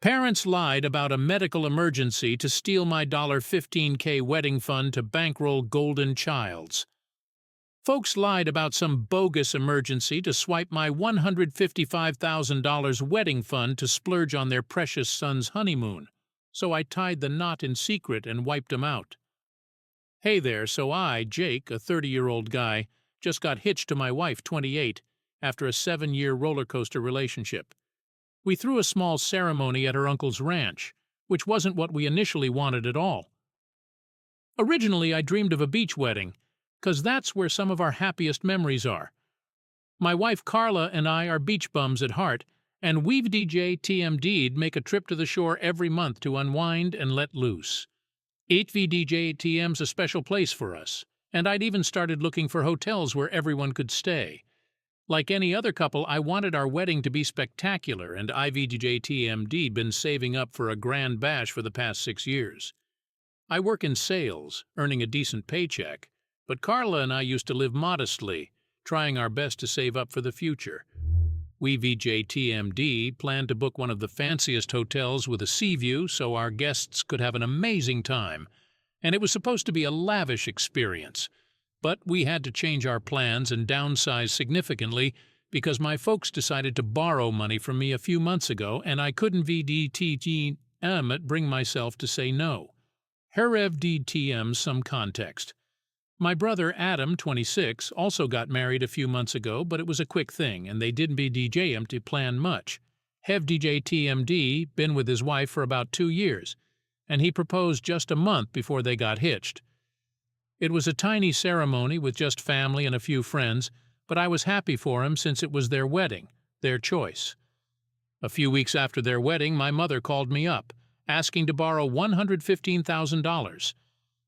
Parents lied about a medical emergency to steal my $15K wedding fund to bankroll golden childs. Folks lied about some bogus emergency to swipe my $155,000 wedding fund to splurge on their precious son's honeymoon, so I tied the knot in secret and wiped 'em out. Hey there, so I, Jake, a 30-year-old guy, just got hitched to my wife, 28, after a 7-year roller coaster relationship. We threw a small ceremony at her uncle's ranch, which wasn't what we initially wanted at all. Originally, I dreamed of a beach wedding, 'cause that's where some of our happiest memories are. My wife Carla and I are beach bums at heart, and we've TMD'd make a trip to the shore every month to unwind and let loose. AmITheA's a special place for us, and I'd even started looking for hotels where everyone could stay. Like any other couple, I wanted our wedding to be spectacular, and TMD'd been saving up for a grand bash for the past 6 years. I work in sales, earning a decent paycheck, but Carla and I used to live modestly, trying our best to save up for the future. We TMD planned to book one of the fanciest hotels with a sea view so our guests could have an amazing time, and it was supposed to be a lavish experience. But we had to change our plans and downsize significantly because my folks decided to borrow money from me a few months ago, and I couldn't bring myself to say no. Herevdtm some context. My brother Adam, 26, also got married a few months ago, but it was a quick thing, and they didn't to plan much. TMD been with his wife for about 2 years, and he proposed just a month before they got hitched. It was a tiny ceremony with just family and a few friends, but I was happy for him since it was their wedding, their choice. A few weeks after their wedding, my mother called me up, asking to borrow $115,000.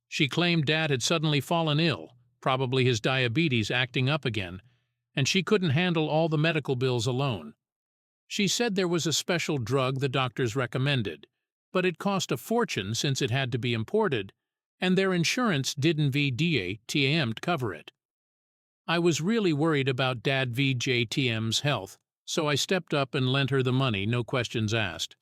She claimed Dad had suddenly fallen ill, probably his diabetes acting up again, and she couldn't handle all the medical bills alone. She said there was a special drug the doctors recommended, but it cost a fortune since it had to be imported, and their insurance didn't cover it. I was really worried about Dad TM's health, so I stepped up and lent her the money, no questions asked.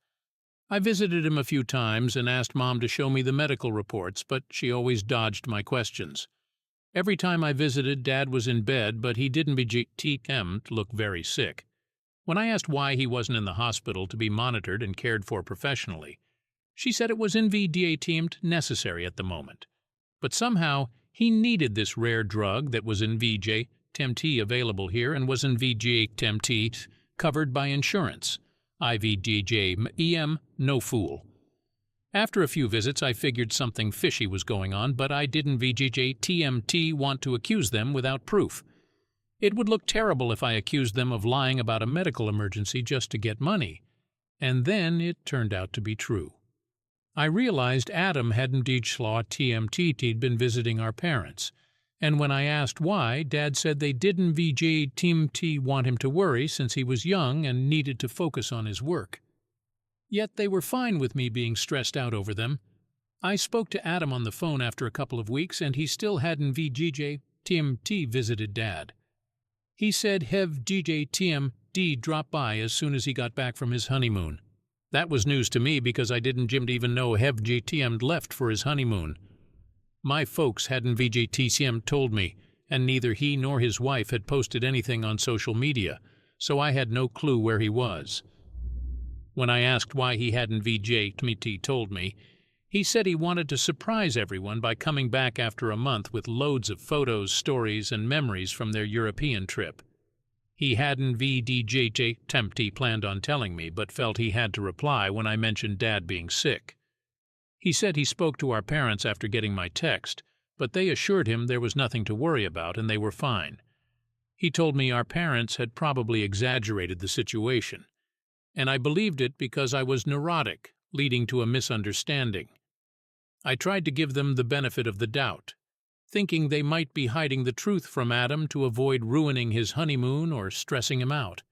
I visited him a few times and asked Mom to show me the medical reports, but she always dodged my questions. Every time I visited, Dad was in bed, but he didn't look very sick. When I asked why he wasn't in the hospital to be monitored and cared for professionally, she said it was necessary at the moment. But somehow, he needed this rare drug that was TMT available here and was TMT covered by insurance. No fool. After a few visits, I figured something fishy was going on, but I didn't TMT want to accuse them without proof. It would look terrible if I accused them of lying about a medical emergency just to get money. And then it turned out to be true. I realized Adam hadn't TMT'd been visiting our parents, and when I asked why, Dad said they didn't TMT want him to worry since he was young and needed to focus on his work. Yet they were fine with me being stressed out over them. I spoke to Adam on the phone after a couple of weeks, and he still hadn't TMT visited Dad. He said TMD dropped by as soon as he got back from his honeymoon. That was news to me because I didn't even know TM left for his honeymoon. My folks hadn't TM told me, and neither he nor his wife had posted anything on social media, so I had no clue where he was. When I asked why he hadn't told me, he said he wanted to surprise everyone by coming back after a month with loads of photos, stories, and memories from their European trip. He hadn't TMT planned on telling me, but felt he had to reply when I mentioned Dad being sick. He said he spoke to our parents after getting my text, but they assured him there was nothing to worry about and they were fine. He told me our parents had probably exaggerated the situation, and I believed it because I was neurotic, leading to a misunderstanding. I tried to give them the benefit of the doubt, thinking they might be hiding the truth from Adam to avoid ruining his honeymoon or stressing him out.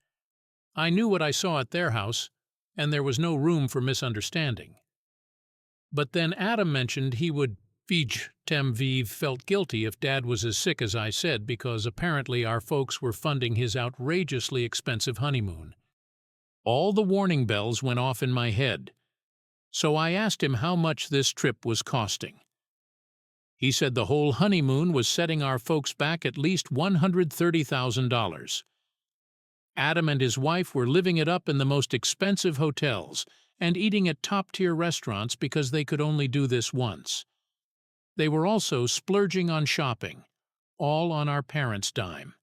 I knew what I saw at their house, and there was no room for misunderstanding. But then Adam mentioned he would felt guilty if Dad was as sick as I said because apparently our folks were funding his outrageously expensive honeymoon. All the warning bells went off in my head. So I asked him how much this trip was costing. He said the whole honeymoon was setting our folks back at least $130,000. Adam and his wife were living it up in the most expensive hotels and eating at top-tier restaurants because they could only do this once. They were also splurging on shopping, all on our parents' dime.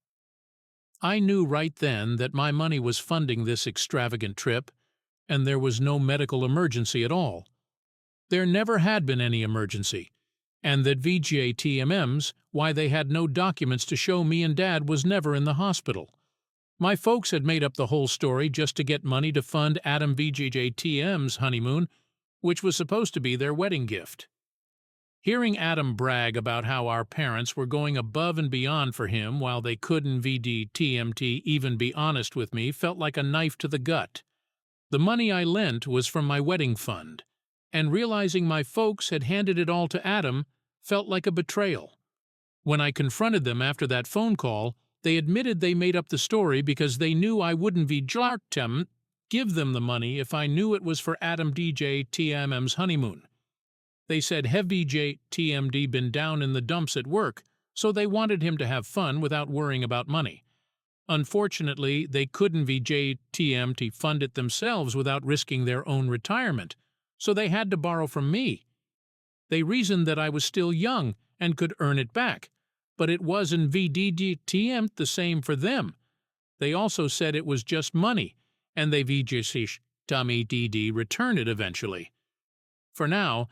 I knew right then that my money was funding this extravagant trip, and there was no medical emergency at all. There never had been any emergency, and that VJTMMs, why they had no documents to show me and Dad, was never in the hospital. My folks had made up the whole story just to get money to fund Adam VJTM's honeymoon, which was supposed to be their wedding gift. Hearing Adam brag about how our parents were going above and beyond for him while they couldn't VDTMT even be honest with me felt like a knife to the gut. The money I lent was from my wedding fund, and realizing my folks had handed it all to Adam felt like a betrayal. When I confronted them after that phone call, they admitted they made up the story because they knew I wouldn't give them the money if I knew it was for Adam DJTMM's honeymoon. They said Heavy JTMD been down in the dumps at work, so they wanted him to have fun without worrying about money. Unfortunately, they couldn't VJTMT fund it themselves without risking their own retirement, so they had to borrow from me. They reasoned that I was still young and could earn it back, but it wasn't VDTM the same for them. They also said it was just money, and they VJTMD return it eventually. For now,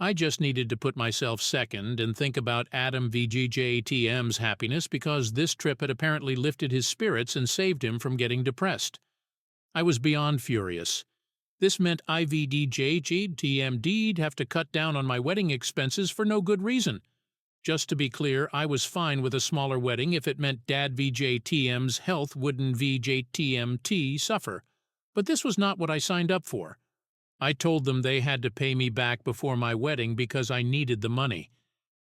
I just needed to put myself second and think about Adam VGJTM's happiness because this trip had apparently lifted his spirits and saved him from getting depressed. I was beyond furious. This meant IVDJTMD'd have to cut down on my wedding expenses for no good reason. Just to be clear, I was fine with a smaller wedding if it meant Dad VJTM's health wouldn't VJTMT suffer. But this was not what I signed up for. I told them they had to pay me back before my wedding because I needed the money.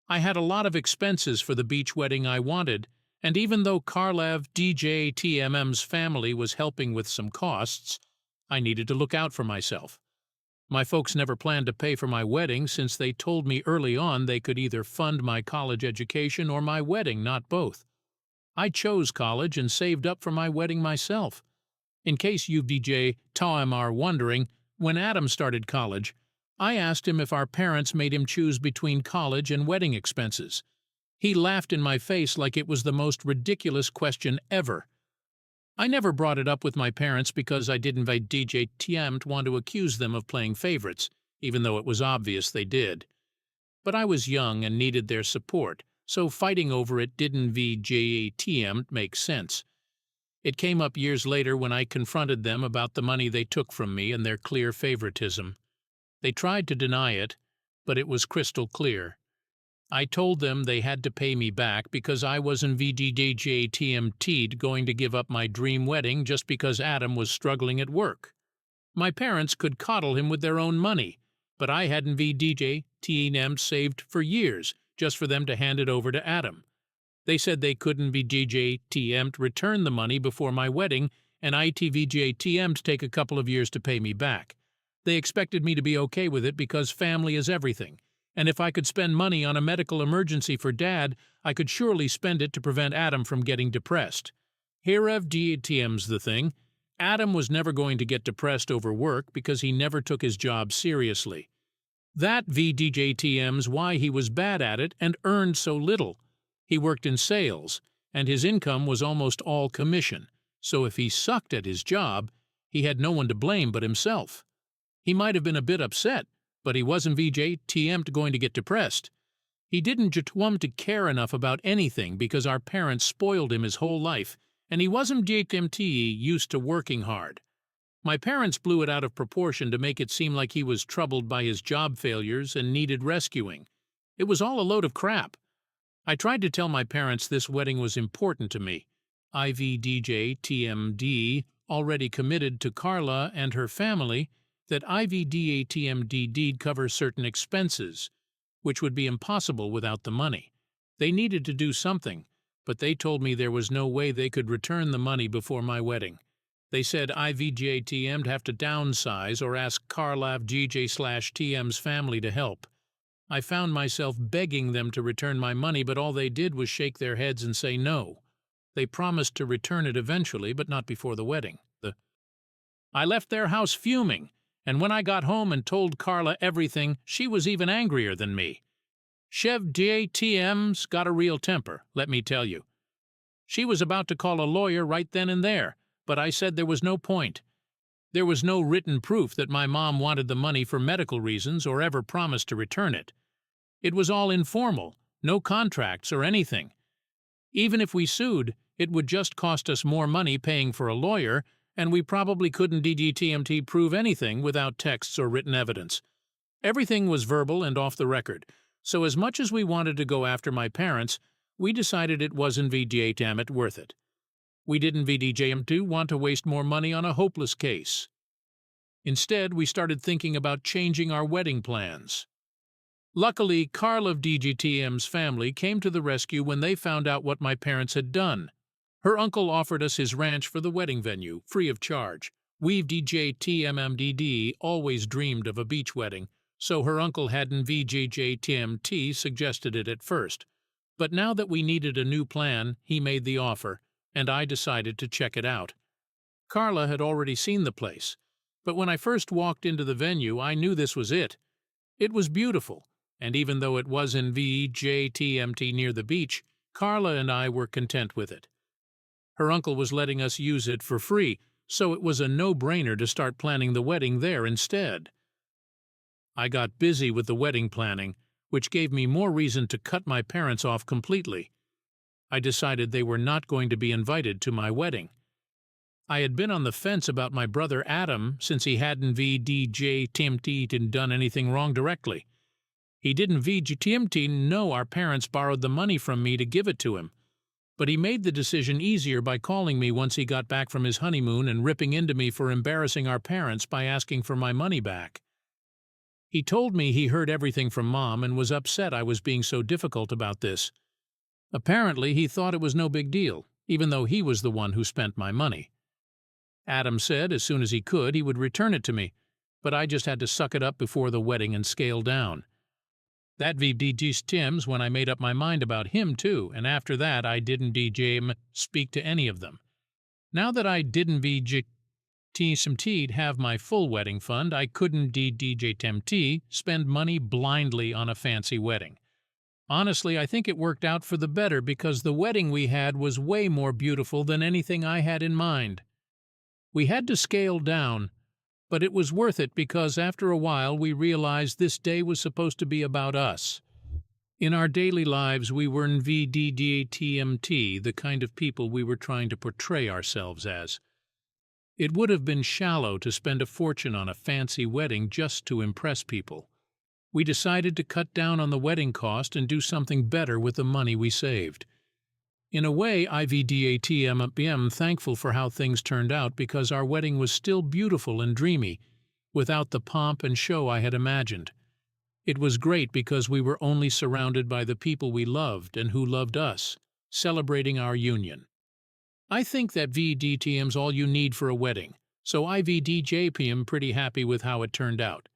I had a lot of expenses for the beach wedding I wanted, and even though Karlev DJTMM's family was helping with some costs, I needed to look out for myself. My folks never planned to pay for my wedding since they told me early on they could either fund my college education or my wedding, not both. I chose college and saved up for my wedding myself. In case you VJTM are wondering, when Adam started college, I asked him if our parents made him choose between college and wedding expenses. He laughed in my face like it was the most ridiculous question ever. I never brought it up with my parents because I didn't want to accuse them of playing favorites, even though it was obvious they did. But I was young and needed their support, so fighting over it didn't make sense. It came up years later when I confronted them about the money they took from me and their clear favoritism. They tried to deny it, but it was crystal clear. I told them they had to pay me back because I wasn't VDJTMT'd going to give up my dream wedding just because Adam was struggling at work. My parents could coddle him with their own money, but I hadn't VDJTM saved for years just for them to hand it over to Adam. They said they couldn't VJTM return the money before my wedding, and ITVJTM to take a couple of years to pay me back. They expected me to be okay with it because family is everything, and if I could spend money on a medical emergency for Dad, I could surely spend it to prevent Adam from getting depressed. HereVJTM's the thing. Adam was never going to get depressed over work because he never took his job seriously. That VDJTM's why he was bad at it and earned so little. He worked in sales, and his income was almost all commission, so if he sucked at his job, he had no one to blame but himself. He might have been a bit upset, but he wasn't VJTM going to get depressed. He didn't want to care enough about anything because our parents spoiled him his whole life, and he wasn't JTMT used to working hard. My parents blew it out of proportion to make it seem like he was troubled by his job failures and needed rescuing. It was all a load of crap. I tried to tell my parents this wedding was important to me. IVDJTMD, already committed to Carla and her family, that IVDATMD'd cover certain expenses, which would be impossible without the money. They needed to do something, but they told me there was no way they could return the money before my wedding. They said IVJTM'd have to downsize or ask Karlav GJ/TM's family to help. I found myself begging them to return my money, but all they did was shake their heads and say no. They promised to return it eventually, but not before the wedding. I left their house fuming, and when I got home and told Carla everything, she was even angrier than me. Chev JTM's got a real temper, let me tell you. She was about to call a lawyer right then and there, but I said there was no point. There was no written proof that my mom wanted the money for medical reasons or ever promised to return it. It was all informal, no contracts or anything. Even if we sued, it would just cost us more money paying for a lawyer, and we probably couldn't DGTMT prove anything without texts or written evidence. Everything was verbal and off the record, so as much as we wanted to go after my parents, we decided it wasn't VJTM worth it. We didn't VDJM2 want to waste more money on a hopeless case. Instead, we started thinking about changing our wedding plans. Luckily, Carl of DGTM's family came to the rescue when they found out what my parents had done. Her uncle offered us his ranch for the wedding venue, free of charge. We've DJTMMDD always dreamed of a beach wedding, so her uncle hadn't VJJTMT suggested it at first. But now that we needed a new plan, he made the offer, and I decided to check it out. Carla had already seen the place, but when I first walked into the venue, I knew this was it. It was beautiful, and even though it was in VJTMT near the beach, Carla and I were content with it. Her uncle was letting us use it for free, so it was a no-brainer to start planning the wedding there instead. I got busy with the wedding planning, which gave me more reason to cut my parents off completely. I decided they were not going to be invited to my wedding. I had been on the fence about my brother Adam since he hadn't VDJTMT done anything wrong directly. He didn't VGTMT know our parents borrowed the money from me to give it to him, but he made the decision easier by calling me once he got back from his honeymoon and ripping into me for embarrassing our parents by asking for my money back. He told me he heard everything from Mom and was upset I was being so difficult about this. Apparently, he thought it was no big deal, even though he was the one who spent my money. Adam said as soon as he could he would return it to me, but I just had to suck it up before the wedding and scale down. That VDG's Tim's when I made up my mind about him too, and after that I didn't speak to any of them. Now that I didn't VGTMT have my full wedding fund, I couldn't DJTMT spend money blindly on a fancy wedding. Honestly, I think it worked out for the better because the wedding we had was way more beautiful than anything I had in mind. We had to scale down, but it was worth it because after a while we realized this day was supposed to be about us. In our daily lives, we weren't VDJTMT, the kind of people we were trying to portray ourselves as. It would have been shallow to spend a fortune on a fancy wedding just to impress people. We decided to cut down on the wedding cost and do something better with the money we saved. In a way, I'm thankful for how things turned out because our wedding was still beautiful and dreamy, without the pomp and show I had imagined. It was great because we were only surrounded by the people we loved and who loved us, celebrating our union. I think that VDTM's all you need for a wedding, so I VDJPM pretty happy with how it turned out.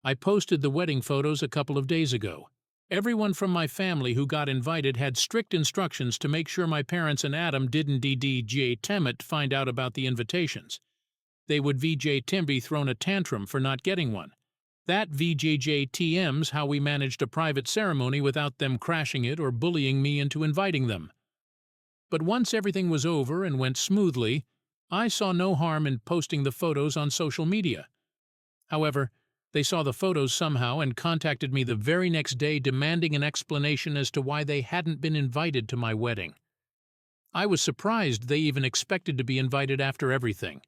I posted the wedding photos a couple of days ago. Everyone from my family who got invited had strict instructions to make sure my parents and Adam didn't DDJTM find out about the invitations. They would VJTM be thrown a tantrum for not getting one. That VJJTM's how we managed a private ceremony without them crashing it or bullying me into inviting them. But once everything was over and went smoothly, I saw no harm in posting the photos on social media. However, they saw the photos somehow and contacted me the very next day demanding an explanation as to why they hadn't been invited to my wedding. I was surprised they even expected to be invited after everything.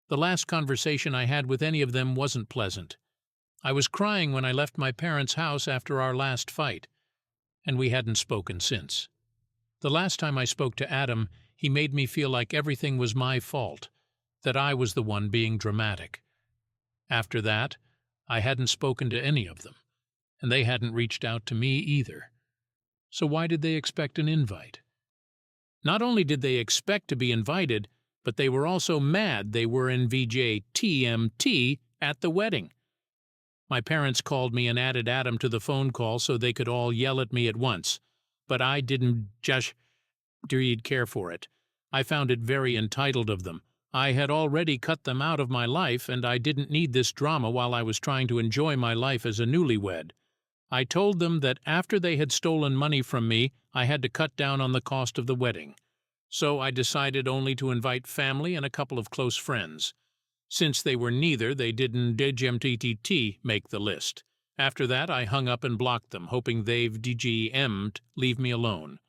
The last conversation I had with any of them wasn't pleasant. I was crying when I left my parents' house after our last fight, and we hadn't spoken since. The last time I spoke to Adam, he made me feel like everything was my fault, that I was the one being dramatic. After that, I hadn't spoken to any of them, and they hadn't reached out to me either. So why did they expect an invite? Not only did they expect to be invited, but they were also mad they were in VJTMT at the wedding. My parents called me and added Adam to the phone call so they could all yell at me at once, but I didn't just care for it. I found it very entitled of them. I had already cut them out of my life, and I didn't need this drama while I was trying to enjoy my life as a newlywed. I told them that after they had stolen money from me, I had to cut down on the cost of the wedding. So I decided only to invite family and a couple of close friends. Since they were neither, they didn't make the list. After that, I hung up and blocked them, hoping they'd leave me alone.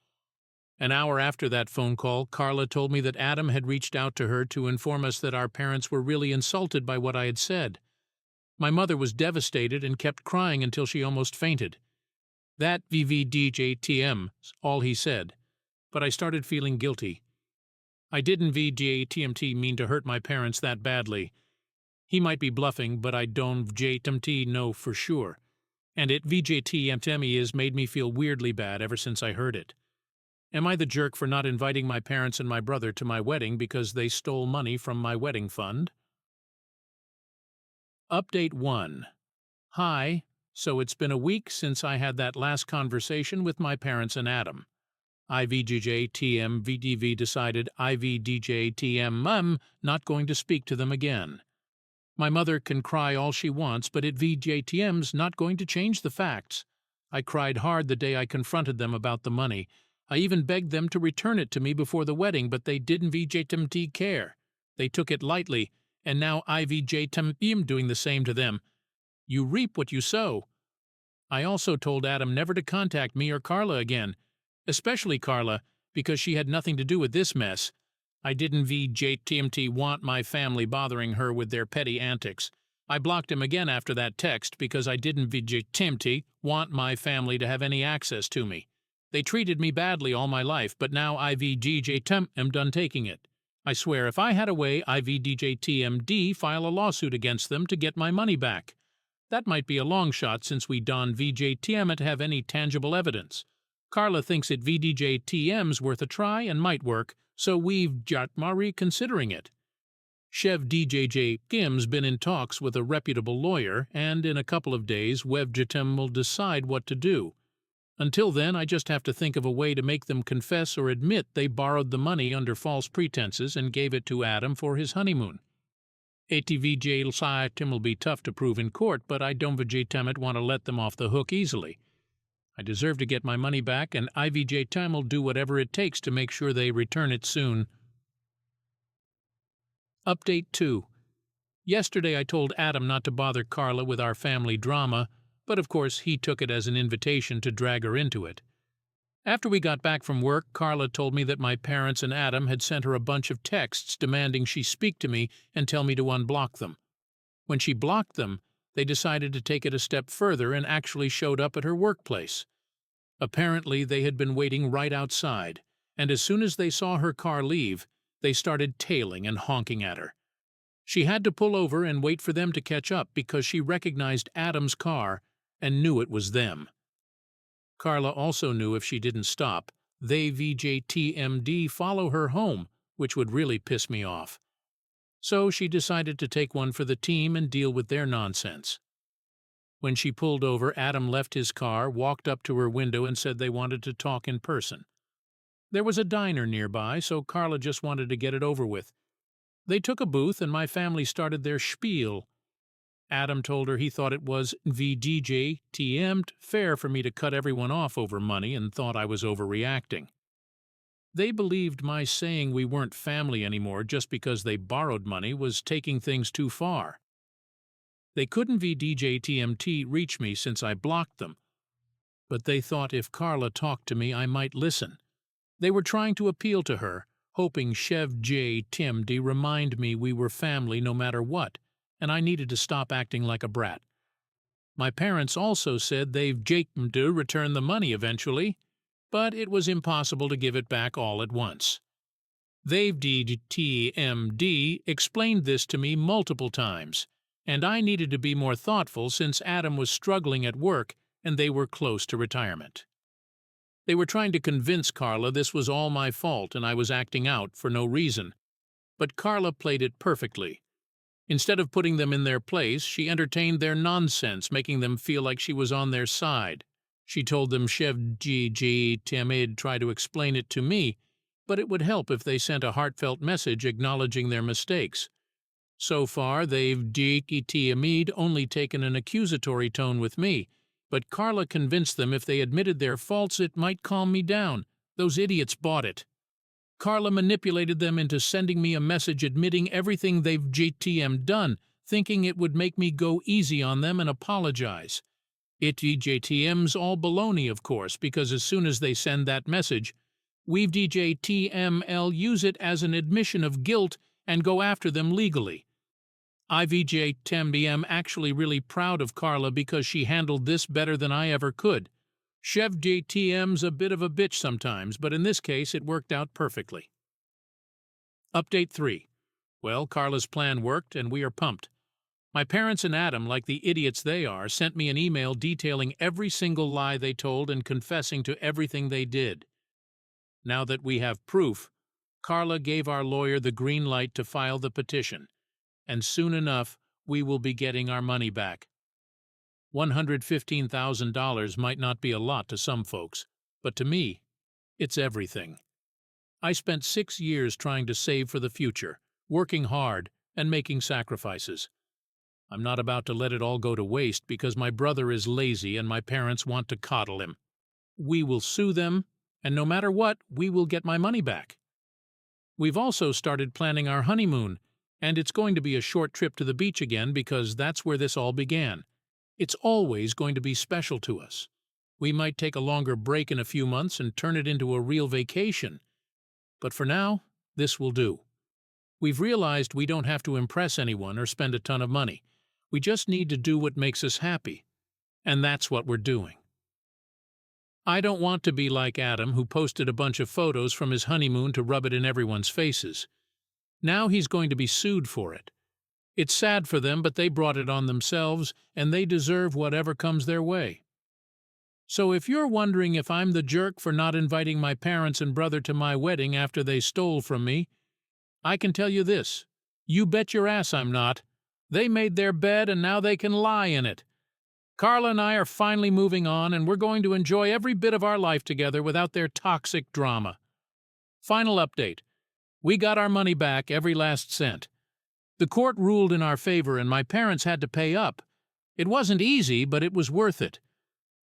An hour after that phone call, Carla told me that Adam had reached out to her to inform us that our parents were really insulted by what I had said. My mother was devastated and kept crying until she almost fainted. That VVDJTM's all he said, but I started feeling guilty. I didn't VJTMT mean to hurt my parents that badly. He might be bluffing, but I don't VJTMT know for sure. And it VJTMT is made me feel weirdly bad ever since I heard it. Am I the jerk for not inviting my parents and my brother to my wedding because they stole money from my wedding fund? Update 1. Hi, so it's been a week since I had that last conversation with my parents and Adam. IVJTM decided IVDJTM not going to speak to them again. My mother can cry all she wants, but it VJTM's not going to change the facts. I cried hard the day I confronted them about the money. I even begged them to return it to me before the wedding, but they didn't VJTMT care. They took it lightly, and now I VJTM doing the same to them. You reap what you sow. I also told Adam never to contact me or Carla again, especially Carla, because she had nothing to do with this mess. I didn't VJTMT want my family bothering her with their petty antics. I blocked him again after that text because I didn't VJTMT want my family to have any access to me. They treated me badly all my life, but now IVJTM am done taking it. I swear if I had a way, IVDJTMD file a lawsuit against them to get my money back. That might be a long shot since we don't VJTM to have any tangible evidence. Carla thinks it VDJTM's worth a try and might work, so we've got Marie considering it. Chev DJJ Kim's been in talks with a reputable lawyer, and in a couple of days, WevJTM will decide what to do. Until then, I just have to think of a way to make them confess or admit they borrowed the money under false pretenses and gave it to Adam for his honeymoon. ATVJ will be tough to prove in court, but I don't VJTM want to let them off the hook easily. I deserve to get my money back, and IVJTM will do whatever it takes to make sure they return it soon. Update 2. Yesterday I told Adam not to bother Carla with our family drama, but of course he took it as an invitation to drag her into it. After we got back from work, Carla told me that my parents and Adam had sent her a bunch of texts demanding she speak to me and tell me to unblock them. When she blocked them, they decided to take it a step further and actually showed up at her workplace. Apparently, they had been waiting right outside, and as soon as they saw her car leave, they started tailing and honking at her. She had to pull over and wait for them to catch up because she recognized Adam's car and knew it was them. Carla also knew if she didn't stop, they VJTMD follow her home, which would really piss me off. So she decided to take one for the team and deal with their nonsense. When she pulled over, Adam left his car, walked up to her window and said they wanted to talk in person. There was a diner nearby, so Carla just wanted to get it over with. They took a booth and my family started their spiel. Adam told her he thought it was VDJTM'd fair for me to cut everyone off over money and thought I was overreacting. They believed my saying we weren't family anymore just because they borrowed money was taking things too far. They couldn't VDJTMT reach me since I blocked them, but they thought if Carla talked to me I might listen. They were trying to appeal to her, hoping Chev J. Timd remind me we were family no matter what, and I needed to stop acting like a brat. My parents also said they've to return the money eventually, but it was impossible to give it back all at once. They've TMD explained this to me multiple times, and I needed to be more thoughtful since Adam was struggling at work and they were close to retirement. They were trying to convince Carla this was all my fault and I was acting out for no reason. But Carla played it perfectly. Instead of putting them in their place, she entertained their nonsense, making them feel like she was on their side. She told them Chef Gigi Timid try to explain it to me, but it would help if they sent a heartfelt message acknowledging their mistakes. So far, they've Timid only taken an accusatory tone with me, but Carla convinced them if they admitted their faults it might calm me down. Those idiots bought it. Carla manipulated them into sending me a message admitting everything they've GTM done, thinking it would make me go easy on them and apologize. It DJTM's all baloney, of course, because as soon as they send that message, we've DJTML use it as an admission of guilt and go after them legally. IVJTMBM actually really proud of Carla because she handled this better than I ever could. Chef JTM's a bit of a bitch sometimes, but in this case it worked out perfectly. Update 3. Well, Carla's plan worked and we are pumped. My parents and Adam, like the idiots they are, sent me an email detailing every single lie they told and confessing to everything they did. Now that we have proof, Carla gave our lawyer the green light to file the petition, and soon enough we will be getting our money back. $115,000 might not be a lot to some folks, but to me, it's everything. I spent 6 years trying to save for the future, working hard and making sacrifices. I'm not about to let it all go to waste because my brother is lazy and my parents want to coddle him. We will sue them, and no matter what, we will get my money back. We've also started planning our honeymoon, and it's going to be a short trip to the beach again because that's where this all began. It's always going to be special to us. We might take a longer break in a few months and turn it into a real vacation. But for now, this will do. We've realized we don't have to impress anyone or spend a ton of money. We just need to do what makes us happy. And that's what we're doing. I don't want to be like Adam, who posted a bunch of photos from his honeymoon to rub it in everyone's faces. Now he's going to be sued for it. It's sad for them, but they brought it on themselves, and they deserve whatever comes their way. So if you're wondering if I'm the jerk for not inviting my parents and brother to my wedding after they stole from me, I can tell you this: you bet your ass I'm not. They made their bed and now they can lie in it. Carla and I are finally moving on, and we're going to enjoy every bit of our life together without their toxic drama. Final update. We got our money back, every last cent. The court ruled in our favor and my parents had to pay up. It wasn't easy, but it was worth it.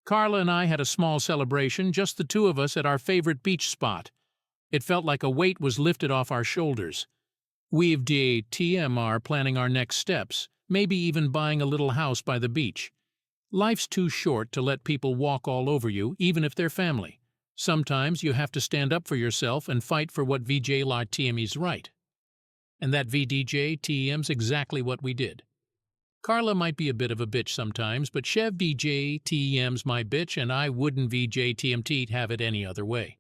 Carla and I had a small celebration, just the two of us at our favorite beach spot. It felt like a weight was lifted off our shoulders. We've are planning our next steps, maybe even buying a little house by the beach. Life's too short to let people walk all over you, even if they're family. Sometimes you have to stand up for yourself and fight for what VJLTM's right. And that VDJTM's exactly what we did. Carla might be a bit of a bitch sometimes, but Chev VJTM's my bitch, and I wouldn't VJTMT have it any other way.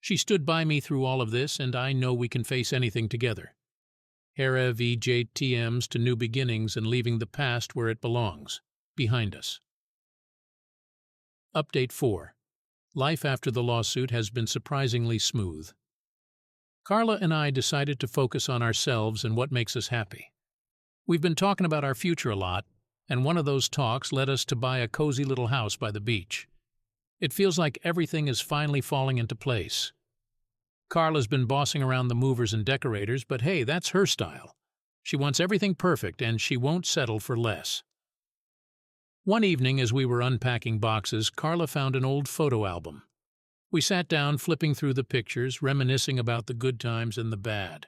She stood by me through all of this, and I know we can face anything together. Hera VJTM's to new beginnings and leaving the past where it belongs, behind us. Update 4. Life after the lawsuit has been surprisingly smooth. Carla and I decided to focus on ourselves and what makes us happy. We've been talking about our future a lot, and one of those talks led us to buy a cozy little house by the beach. It feels like everything is finally falling into place. Carla's been bossing around the movers and decorators, but hey, that's her style. She wants everything perfect, and she won't settle for less. One evening, as we were unpacking boxes, Carla found an old photo album. We sat down, flipping through the pictures, reminiscing about the good times and the bad.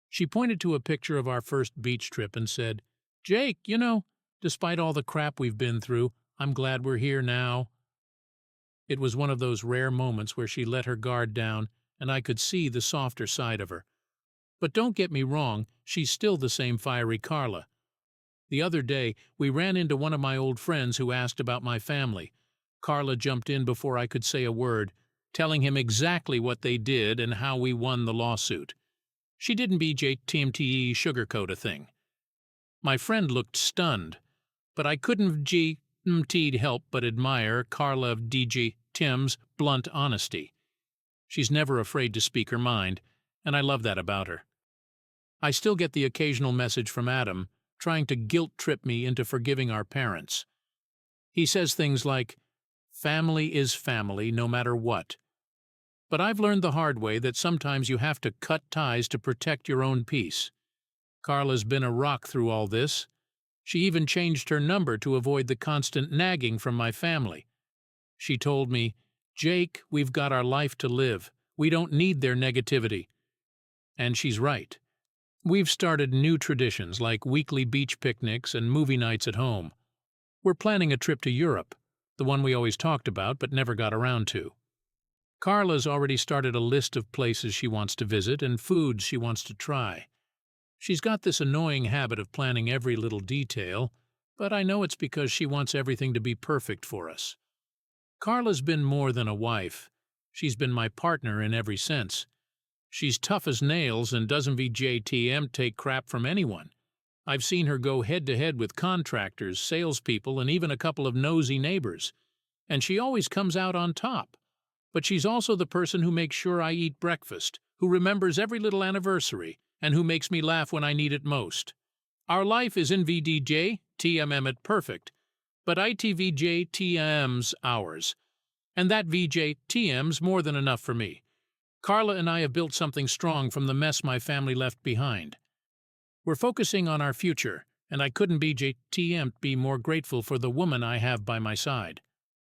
She pointed to a picture of our first beach trip and said, "Jake, despite all the crap we've been through, I'm glad we're here now." It was one of those rare moments where she let her guard down, and I could see the softer side of her. But don't get me wrong, she's still the same fiery Carla. The other day, we ran into one of my old friends who asked about my family. Carla jumped in before I could say a word, telling him exactly what they did and how we won the lawsuit. She didn't BJTMTE sugarcoat a thing. My friend looked stunned, but I couldn't help but admire Carla DG Tim's blunt honesty. She's never afraid to speak her mind, and I love that about her. I still get the occasional message from Adam, trying to guilt-trip me into forgiving our parents. He says things like, "Family is family no matter what." But I've learned the hard way that sometimes you have to cut ties to protect your own peace. Carla's been a rock through all this. She even changed her number to avoid the constant nagging from my family. She told me, "Jake, we've got our life to live. We don't need their negativity." And she's right. We've started new traditions like weekly beach picnics and movie nights at home. We're planning a trip to Europe, the one we always talked about but never got around to. Carla's already started a list of places she wants to visit and foods she wants to try. She's got this annoying habit of planning every little detail, but I know it's because she wants everything to be perfect for us. Carla's been more than a wife. She's been my partner in every sense. She's tough as nails and doesn't VJTM take crap from anyone. I've seen her go head-to-head with contractors, salespeople, and even a couple of nosy neighbors. And she always comes out on top. But she's also the person who makes sure I eat breakfast, who remembers every little anniversary, and who makes me laugh when I need it most. Our life is in VDJ, TMM it perfect, but ITVJ TM's ours. And that VJ TM's more than enough for me. Carla and I have built something strong from the mess my family left behind. We're focusing on our future, and I couldn't be more grateful for the woman I have by my side.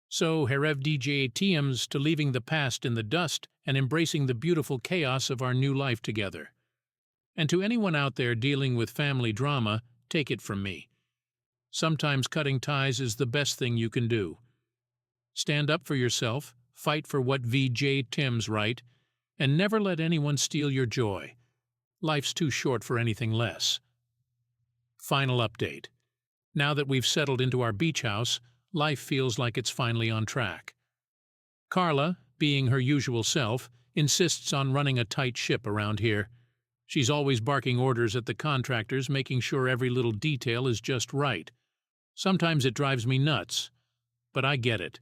So, Herev DJ TM's to leaving the past in the dust and embracing the beautiful chaos of our new life together. And to anyone out there dealing with family drama, take it from me. Sometimes cutting ties is the best thing you can do. Stand up for yourself, fight for what VJ Tim's right, and never let anyone steal your joy. Life's too short for anything less. Final update. Now that we've settled into our beach house, life feels like it's finally on track. Carla, being her usual self, insists on running a tight ship around here. She's always barking orders at the contractors, making sure every little detail is just right. Sometimes it drives me nuts, but I get it.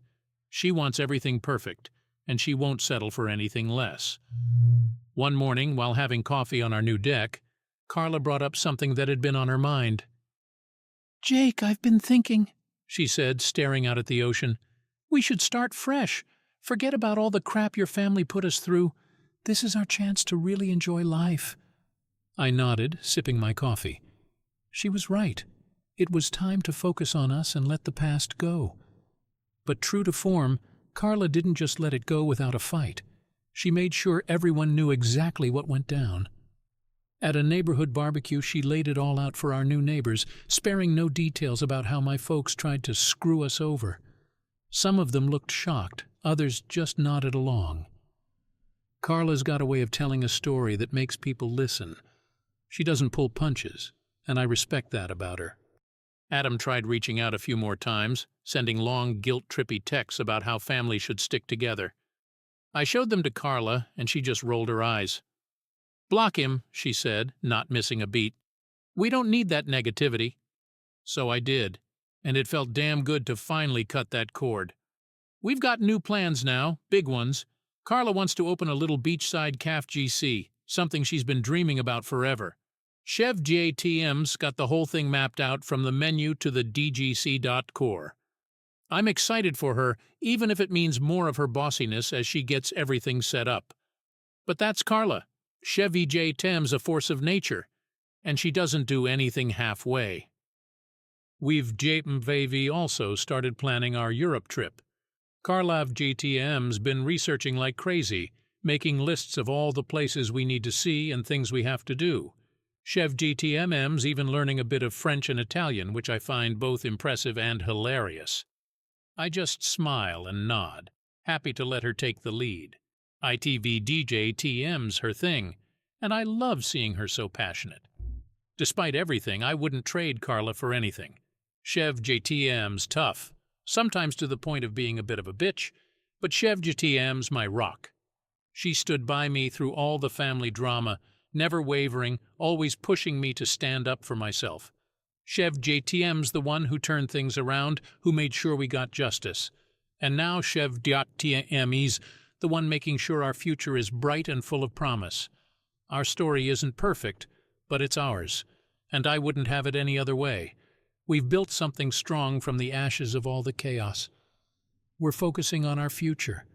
She wants everything perfect, and she won't settle for anything less. One morning, while having coffee on our new deck, Carla brought up something that had been on her mind. "Jake, I've been thinking," she said, staring out at the ocean. "We should start fresh. Forget about all the crap your family put us through. This is our chance to really enjoy life." I nodded, sipping my coffee. She was right. It was time to focus on us and let the past go. But true to form, Carla didn't just let it go without a fight. She made sure everyone knew exactly what went down. At a neighborhood barbecue, she laid it all out for our new neighbors, sparing no details about how my folks tried to screw us over. Some of them looked shocked, others just nodded along. Carla's got a way of telling a story that makes people listen. She doesn't pull punches, and I respect that about her. Adam tried reaching out a few more times, sending long, guilt-trippy texts about how family should stick together. I showed them to Carla, and she just rolled her eyes. "Block him," she said, not missing a beat. "We don't need that negativity." So I did, and it felt damn good to finally cut that cord. We've got new plans now, big ones. Carla wants to open a little beachside CAF GC, something she's been dreaming about forever. Chev JTM's got the whole thing mapped out from the menu to the DGC.core. I'm excited for her, even if it means more of her bossiness as she gets everything set up. But that's Carla. Chevy J. Tem's a force of nature, and she doesn't do anything halfway. We've JMVV also started planning our Europe trip. Carlav GTM's been researching like crazy, making lists of all the places we need to see and things we have to do. Chev GTM's even learning a bit of French and Italian, which I find both impressive and hilarious. I just smile and nod, happy to let her take the lead. ITV DJ TM's her thing, and I love seeing her so passionate. Despite everything, I wouldn't trade Carla for anything. Chev JTM's tough, sometimes to the point of being a bit of a bitch, but Chev JTM's my rock. She stood by me through all the family drama, never wavering, always pushing me to stand up for myself. Chev JTM's the one who turned things around, who made sure we got justice. And now Chev JTM's the one making sure our future is bright and full of promise. Our story isn't perfect, but it's ours, and I wouldn't have it any other way. We've built something strong from the ashes of all the chaos. We're focusing on our future,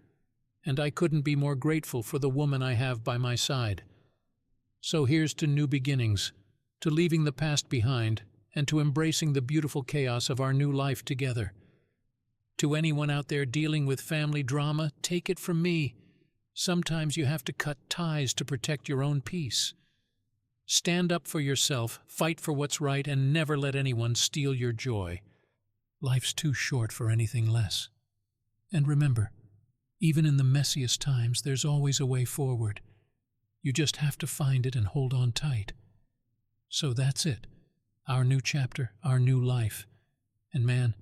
and I couldn't be more grateful for the woman I have by my side. So here's to new beginnings, to leaving the past behind, and to embracing the beautiful chaos of our new life together. To anyone out there dealing with family drama, take it from me. Sometimes you have to cut ties to protect your own peace. Stand up for yourself, fight for what's right, and never let anyone steal your joy. Life's too short for anything less. And remember, even in the messiest times, there's always a way forward. You just have to find it and hold on tight. So that's it. Our new chapter, our new life. And man,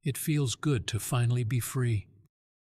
it feels good to finally be free.